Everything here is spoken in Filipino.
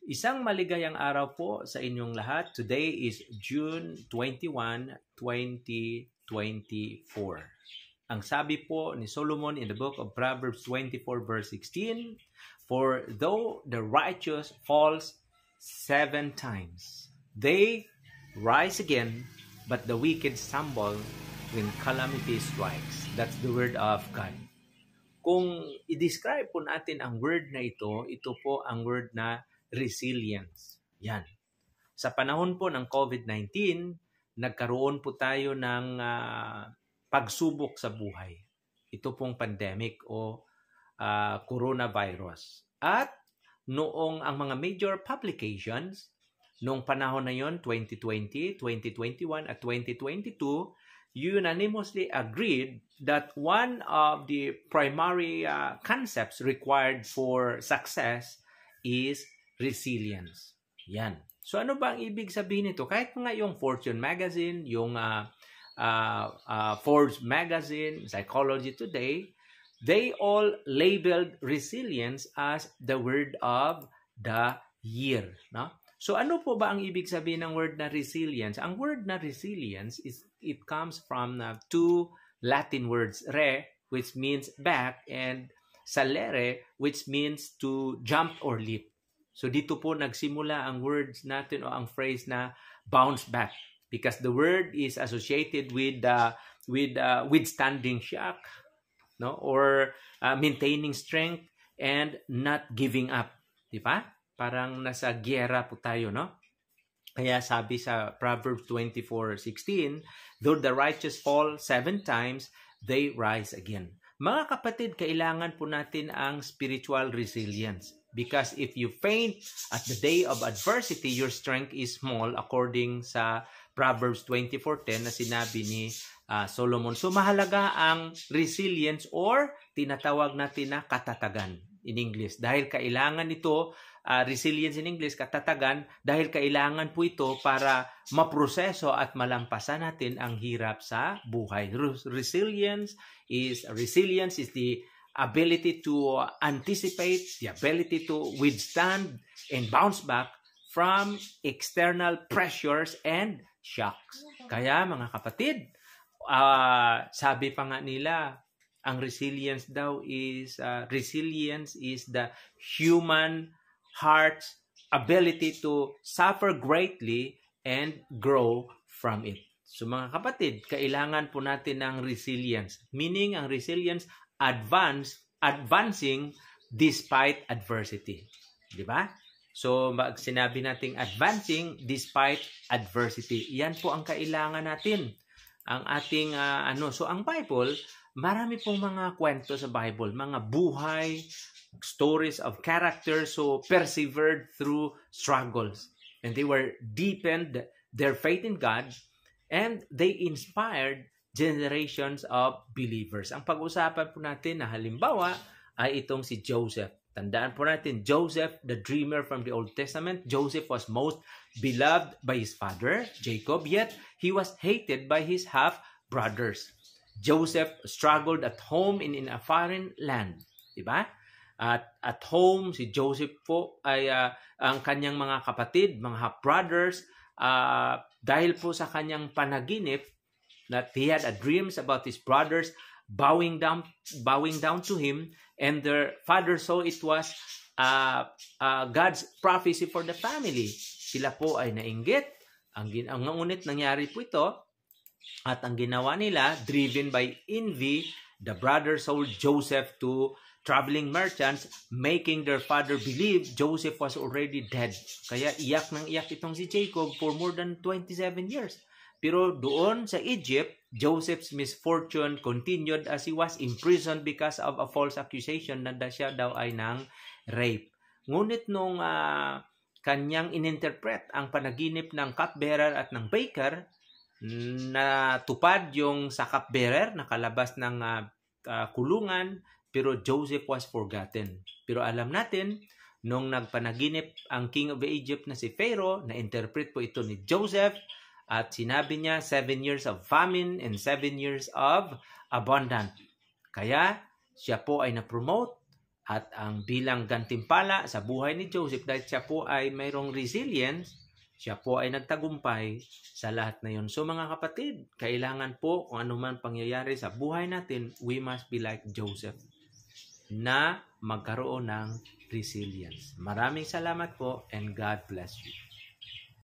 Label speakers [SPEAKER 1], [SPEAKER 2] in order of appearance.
[SPEAKER 1] Isang maligayang araw po sa inyong lahat. Today is June 21, 2024. Ang sabi po ni Solomon in the book of Proverbs 24 verse 16, "For though the righteous falls 7 times, they rise again, but the wicked stumble when calamity strikes." That's the word of God. Kung i-describe po natin ang word na ito po ang word na resilience. Yan. Sa panahon po ng COVID-19, nagkaroon po tayo ng pagsubok sa buhay. Ito pong pandemic o coronavirus. At noong ang mga major publications, noong panahon na yon, 2020, 2021 at 2022, unanimously agreed that one of the primary concepts required for success is resilience. Yan. So ano ba ang ibig sabihin nito? Kahit nga yung Fortune magazine, yung Forbes magazine, Psychology Today, they all labeled resilience as the word of the year. No? So ano po ba ang ibig sabihin ng word na resilience? Ang word na resilience it comes from two Latin words, re, which means back, and salere, which means to jump or leap. So dito po nagsimula ang words natin o ang phrase na bounce back, because the word is associated with withstanding shock, no, or maintaining strength and not giving up, di ba? Parang nasa giyera po tayo, no? Kaya sabi sa Proverbs 24:16, "Though the righteous fall 7 times, they rise again." Mga kapatid, kailangan po natin ang spiritual resilience. Because if you faint at the day of adversity, your strength is small, according sa Proverbs 24:10 na sinabi ni Solomon. So mahalaga ang resilience or tinatawag natin na katatagan in English. Dahil kailangan ito, resilience in English, katatagan, dahil kailangan po ito para maproseso at malampasan natin ang hirap sa buhay. Resilience is the ability to anticipate, the ability to withstand and bounce back from external pressures and shocks. Kaya mga kapatid, sabi pa nga nila, ang resilience daw is the human heart's ability to suffer greatly and grow from it. So mga kapatid, kailangan po natin ng resilience. Meaning, ang resilience, advancing despite adversity. Di ba? So, sinabi nating advancing despite adversity. Yan po ang kailangan natin. Ang ating, So, ang Bible, marami pong mga kwento sa Bible. Mga buhay, stories of characters who persevered through struggles. And they were deepened their faith in God, and they inspired generations of believers. Ang pag-usapan po natin na halimbawa ay itong si Joseph. Tandaan po natin, Joseph, the dreamer from the Old Testament. Joseph was most beloved by his father, Jacob, yet he was hated by his half-brothers. Joseph struggled at home in a foreign land. Diba? At home, si Joseph po ay ang kanyang mga kapatid, mga half-brothers, dahil po sa kanyang panaginip, that he had a dreams about his brothers bowing down to him, and their father saw it was God's prophecy for the family. Sila po ay nainggit. Ang ngunit nangyari po ito, at ang ginawa nila, driven by envy, the brothers sold Joseph to traveling merchants, making their father believe Joseph was already dead. Kaya iyak ng iyak itong si Jacob for more than 27 years. Pero doon sa Egypt, Joseph's misfortune continued as he was imprisoned because of a false accusation na siya daw ay ng rape. Ngunit nung kanyang ininterpret ang panaginip ng cupbearer at ng baker, na tupad yung sa cupbearer, nakalabas ng kulungan, pero Joseph was forgotten. Pero alam natin, nung nagpanaginip ang king of Egypt na si Pharaoh, na-interpret po ito ni Joseph, at sinabi niya 7 years of famine and 7 years of abundance. Kaya siya po ay na-promote At ang bilang gantimpala sa buhay ni Joseph, dahil siya po ay mayroong resilience, siya po ay nagtagumpay sa lahat na yun. So mga kapatid, kailangan po kung ano man pangyayari sa buhay natin, we must be like Joseph na magkaroon ng resilience. Maraming salamat po and God bless you.